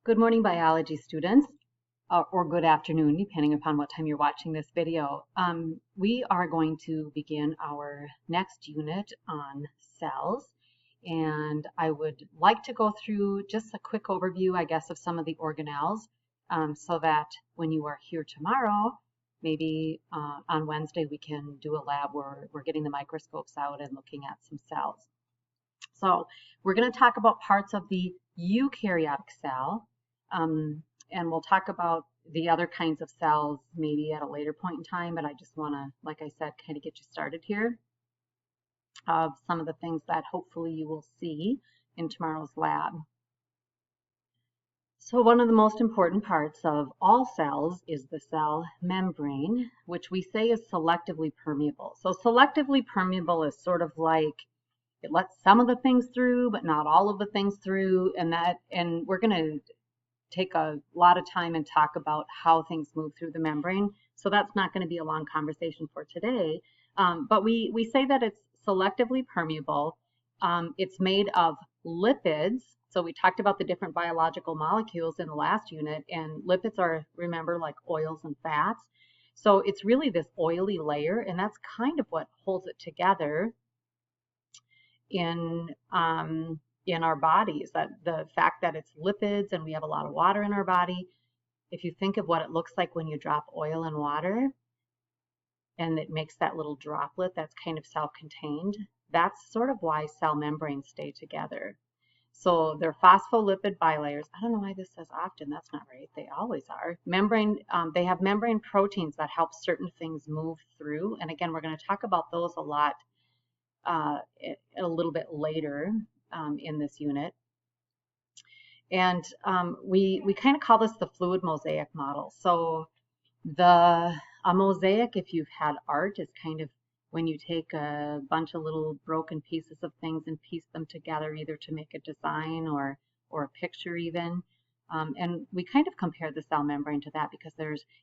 Good morning, biology students, or good afternoon, depending upon what time you're watching this video. We are going to begin our next unit on cells, and I would like to go through just a quick overview, I guess, of some of the organelles, so that when you are here tomorrow, maybe on Wednesday, we can do a lab where we're getting the microscopes out and looking at some cells. So we're going to talk about parts of the eukaryotic cell, and we'll talk about the other kinds of cells maybe at a later point in time, but I just want to, like I said, kind of get you started here of some of the things that hopefully you will see in tomorrow's lab. So one of the most important parts of all cells is the cell membrane, which we say is selectively permeable. So selectively permeable is sort of like it lets some of the things through, but not all of the things through, and we're going to take a lot of time and talk about how things move through the membrane. So that's not going to be a long conversation for today. But we say that it's selectively permeable. It's made of lipids. So we talked about the different biological molecules in the last unit, and lipids are, remember, like oils and fats. So it's really this oily layer, and that's kind of what holds it together in our bodies, that the fact that it's lipids and we have a lot of water in our body. If you think of what it looks like when you drop oil in water and it makes that little droplet that's kind of self-contained, that's sort of why cell membranes stay together. So they're phospholipid bilayers. I don't know why this says often. That's not right. They always are. They have membrane proteins that help certain things move through. And again, we're going to talk about those a lot a little bit later in this unit. And we kind of call this the fluid mosaic model. So a mosaic, if you've had art, is kind of when you take a bunch of little broken pieces of things and piece them together, either to make a design or a picture even. And we kind of compare the cell membrane to that because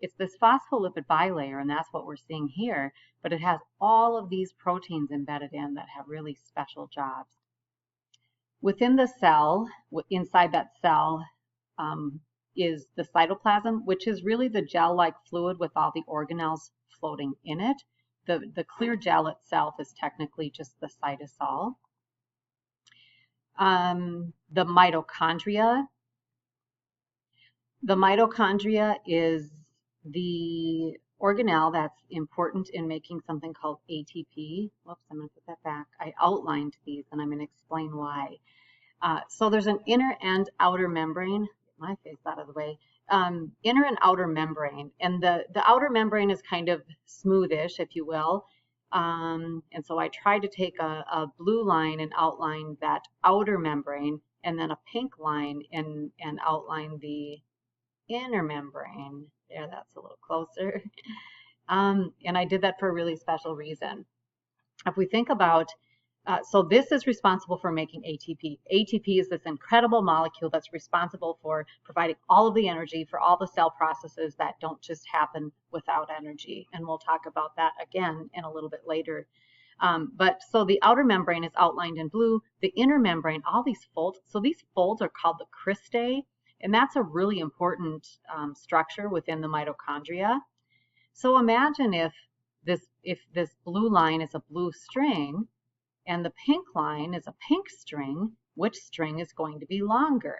it's this phospholipid bilayer, and that's what we're seeing here, but it has all of these proteins embedded in that have really special jobs. Within the cell, inside that cell, is the cytoplasm, which is really the gel-like fluid with all the organelles floating in it. The clear gel itself is technically just the cytosol. The mitochondria. The mitochondria is the organelle that's important in making something called ATP. Whoops, I'm going to put that back. I outlined these and I'm going to explain why. So there's an inner and outer membrane. Get my face out of the way. Inner and outer membrane. And the outer membrane is kind of smoothish, if you will. And so I tried to take a blue line and outline that outer membrane, and then a pink line and outline the inner membrane. There, that's a little closer. And I did that for a really special reason. If we think about, so this is responsible for making ATP. ATP is this incredible molecule that's responsible for providing all of the energy for all the cell processes that don't just happen without energy. And we'll talk about that again in a little bit later. But so the outer membrane is outlined in blue. The inner membrane, all these folds, so these folds are called the cristae. And that's a really important structure within the mitochondria. So imagine if this blue line is a blue string and the pink line is a pink string, which string is going to be longer?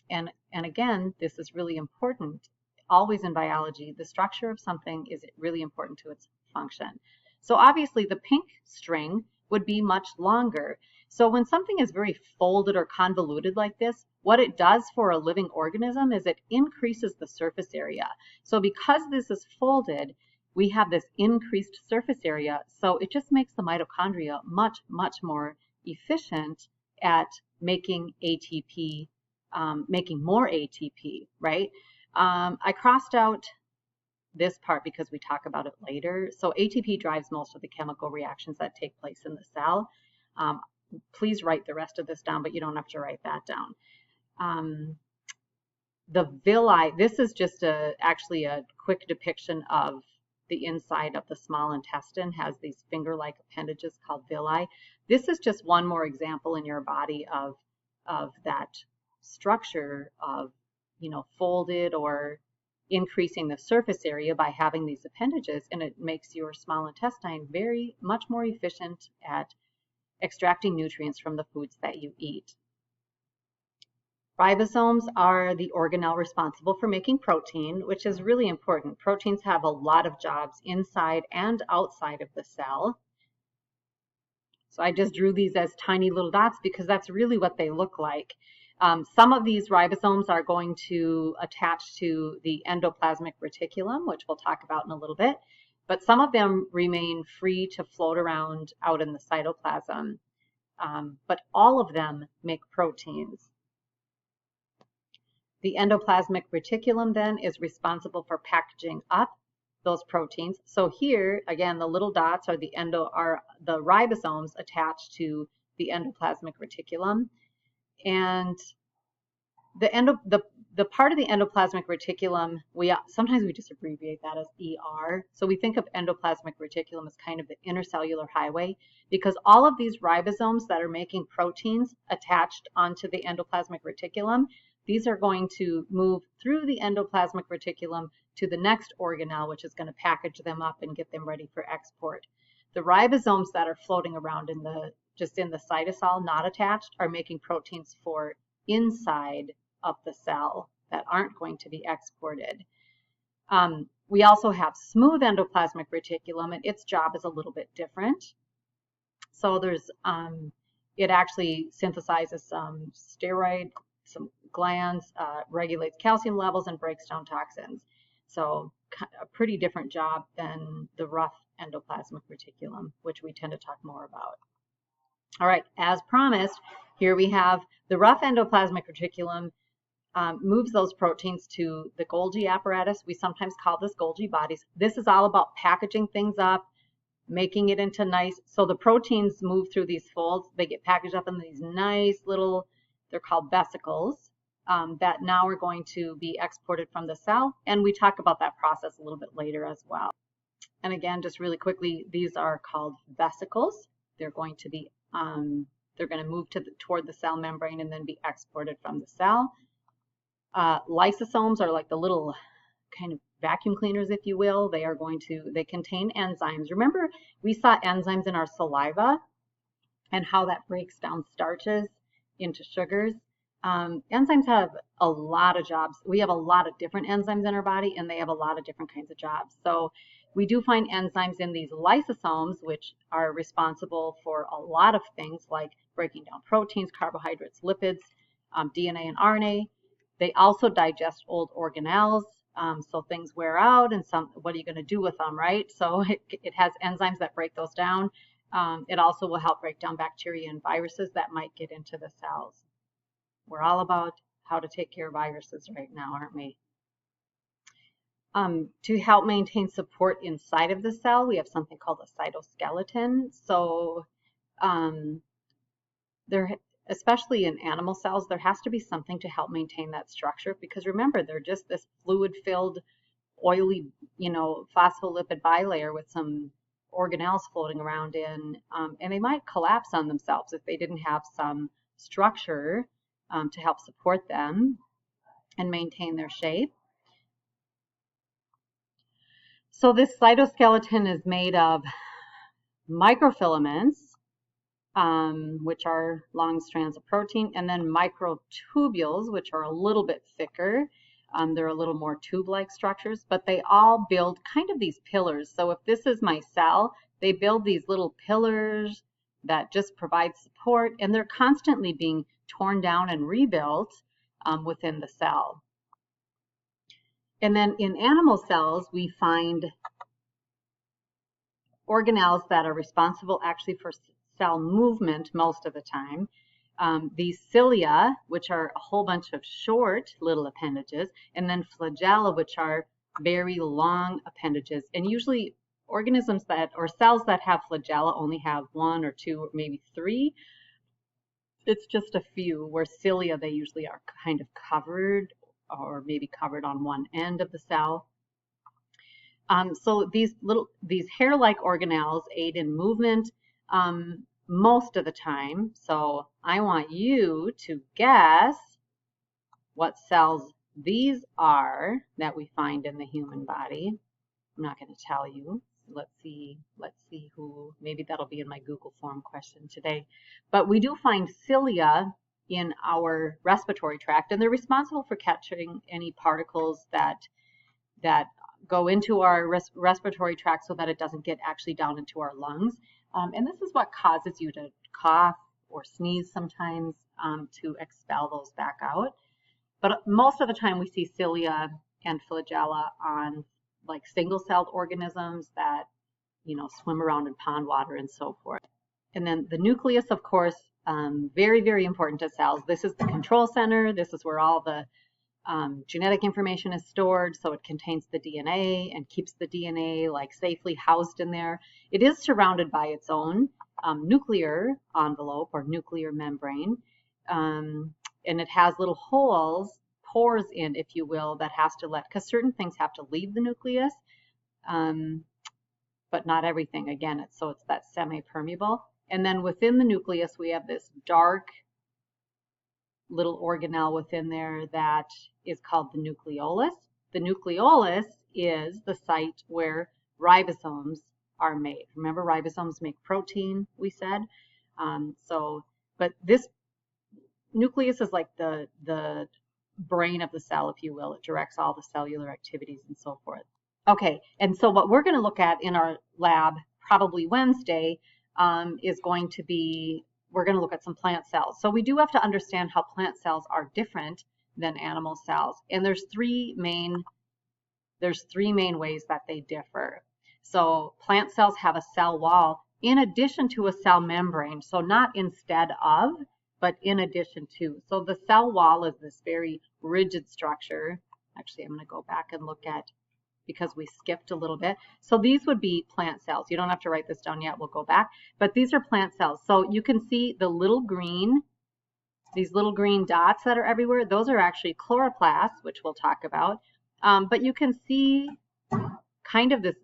And again, this is really important. Always in biology, the structure of something is really important to its function. So obviously the pink string would be much longer. So when something is very folded or convoluted like this, what it does for a living organism is it increases the surface area. So because this is folded, we have this increased surface area. So it just makes the mitochondria much, much more efficient at making ATP, making more ATP, right? I crossed out this part because we talk about it later. So ATP drives most of the chemical reactions that take place in the cell. Please write the rest of this down, but you don't have to write that down. The villi, this is just actually a quick depiction of the inside of the small intestine, has these finger-like appendages called villi. This is just one more example in your body of that structure of, folded or increasing the surface area by having these appendages, and it makes your small intestine very much more efficient at extracting nutrients from the foods that you eat. Ribosomes are the organelle responsible for making protein, which is really important. Proteins have a lot of jobs inside and outside of the cell. So I just drew these as tiny little dots because that's really what they look like. Some of these ribosomes are going to attach to the endoplasmic reticulum, which we'll talk about in a little bit, but some of them remain free to float around out in the cytoplasm. But all of them make proteins. The endoplasmic reticulum then is responsible for packaging up those proteins. So here, again, the little dots are the ribosomes attached to the endoplasmic reticulum. And the part of the endoplasmic reticulum, sometimes we just abbreviate that as ER. So we think of endoplasmic reticulum as kind of the intercellular highway, because all of these ribosomes that are making proteins attached onto the endoplasmic reticulum, these are going to move through the endoplasmic reticulum to the next organelle, which is going to package them up and get them ready for export. The ribosomes that are floating around just in the cytosol, not attached, are making proteins for inside of the cell that aren't going to be exported. We also have smooth endoplasmic reticulum, and its job is a little bit different. So it actually synthesizes some steroid, some glands, regulates calcium levels, and breaks down toxins. So a pretty different job than the rough endoplasmic reticulum, which we tend to talk more about. All right, as promised, here we have the rough endoplasmic reticulum moves those proteins to the Golgi apparatus. We sometimes call this Golgi Bodies. This is all about packaging things up, making it into nice, so the proteins move through these folds. They get packaged up in these nice little, they're called vesicles, that now are going to be exported from the cell. And we talk about that process a little bit later as well. And again, just really quickly, these are called vesicles. They're going to be, they're going to move toward the cell membrane and then be exported from the cell. Lysosomes are like the little kind of vacuum cleaners, if you will. They contain enzymes. Remember, we saw enzymes in our saliva and how that breaks down starches into sugars. Enzymes have a lot of jobs. We have a lot of different enzymes in our body, and they have a lot of different kinds of jobs. So we do find enzymes in these lysosomes, which are responsible for a lot of things like breaking down proteins, carbohydrates, lipids, DNA and RNA. They also digest old organelles, so things wear out, and what are you going to do with them, right? So it has enzymes that break those down. It also will help break down bacteria and viruses that might get into the cells. We're all about how to take care of viruses right now, aren't we? To help maintain support inside of the cell, we have something called a cytoskeleton. So especially in animal cells, there has to be something to help maintain that structure, because remember, they're just this fluid-filled, oily, phospholipid bilayer with some organelles floating around in, and they might collapse on themselves if they didn't have some structure to help support them and maintain their shape. So this cytoskeleton is made of microfilaments, which are long strands of protein, and then microtubules, which are a little bit thicker. They're a little more tube-like structures, but they all build kind of these pillars. So if this is my cell, they build these little pillars that just provide support, and they're constantly being torn down and rebuilt within the cell. And then in animal cells, we find organelles that are responsible actually for cell movement most of the time. These cilia, which are a whole bunch of short little appendages, and then flagella, which are very long appendages. And usually organisms or cells that have flagella only have one or two or maybe three. It's just a few, where cilia, they usually are kind of covered or maybe covered on one end of the cell. So these hair-like organelles aid in movement most of the time. So I want you to guess what cells these are that we find in the human body. I'm not going to tell you. Let's see who, maybe that'll be in my Google form question today. But we do find cilia in our respiratory tract, and they're responsible for capturing any particles that go into our respiratory tract so that it doesn't get actually down into our lungs. And this is what causes you to cough or sneeze sometimes, to expel those back out. But most of the time we see cilia and flagella on like single-celled organisms that, swim around in pond water and so forth. And then the nucleus, of course, very, very important to cells. This is the control center. This is where all the genetic information is stored, so it contains the DNA and keeps the DNA like safely housed in there. It is surrounded by its own nuclear envelope or nuclear membrane, and it has little holes, pores in, if you will, that has to because certain things have to leave the nucleus, but not everything. Again, it's that semi-permeable. And then within the nucleus, we have this dark little organelle within there that is called the nucleolus. The nucleolus is the site where ribosomes are made. Remember, ribosomes make protein, we said. But this nucleus is like the brain of the cell, if you will. It directs all the cellular activities and so forth. Okay, and so what we're going to look at in our lab, probably Wednesday, is going to be, we're going to look at some plant cells. So we do have to understand how plant cells are different than animal cells. And there's three main ways that they differ. So plant cells have a cell wall in addition to a cell membrane. So not instead of, but in addition to. So the cell wall is this very rigid structure. Actually, I'm going to go back and look at, because we skipped a little bit. So these would be plant cells. You don't have to write this down yet. We'll go back. But these are plant cells. So you can see the these little green dots that are everywhere. Those are actually chloroplasts, which we'll talk about. But you can see kind of this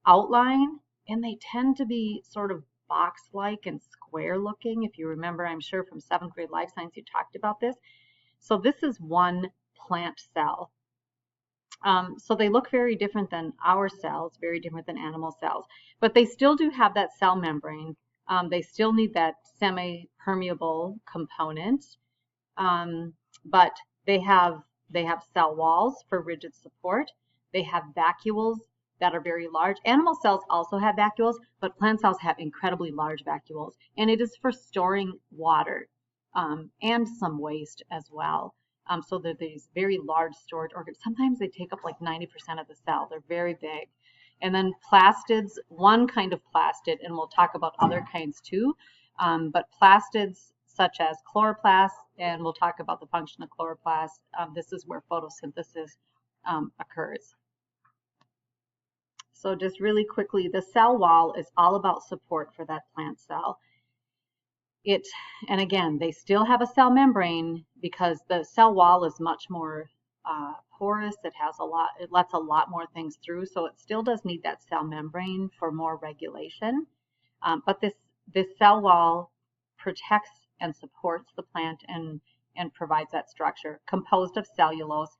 outline, and they tend to be sort of box-like and square-looking. If you remember, I'm sure from 7th grade life science, you talked about this. So this is one plant cell. So they look very different than our cells, very different than animal cells, but they still do have that cell membrane. They still need that semi-permeable component, but they have cell walls for rigid support. They have vacuoles that are very large. Animal cells also have vacuoles, but plant cells have incredibly large vacuoles, and it is for storing water and some waste as well. So they're these very large storage organs. Sometimes they take up like 90% of the cell. They're very big. And then plastids, one kind of plastid, and we'll talk about other kinds too, but plastids such as chloroplasts, and we'll talk about the function of chloroplasts. This is where photosynthesis occurs. So just really quickly, the cell wall is all about support for that plant cell. And again, they still have a cell membrane because the cell wall is much more porous. It lets a lot more things through. So it still does need that cell membrane for more regulation. But this cell wall protects and supports the plant and provides that structure composed of cellulose.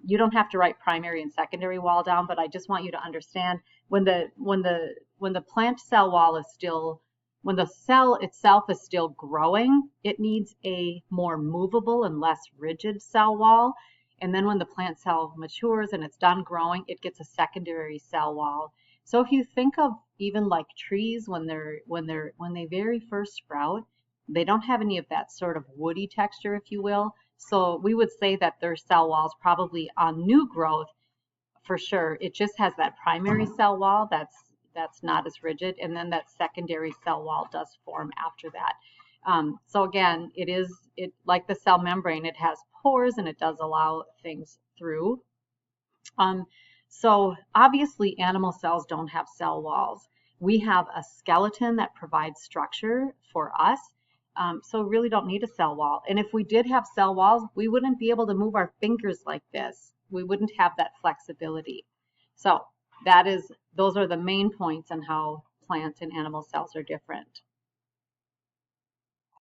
You don't have to write primary and secondary wall down, but I just want you to understand when the plant cell wall is still, when the cell itself is still growing, it needs a more movable and less rigid cell wall. And then when the plant cell matures and it's done growing, it gets a secondary cell wall. So if you think of even like trees when they very first sprout, they don't have any of that sort of woody texture, if you will. So we would say that their cell walls probably on new growth, for sure, it just has that primary cell wall that's not as rigid, and then that secondary cell wall does form after that. So again, it like the cell membrane, it has pores and it does allow things through. So obviously animal cells don't have cell walls. We have a skeleton that provides structure for us. So really don't need a cell wall. And if we did have cell walls, we wouldn't be able to move our fingers like this. We wouldn't have that flexibility. So those are the main points on how plant and animal cells are different.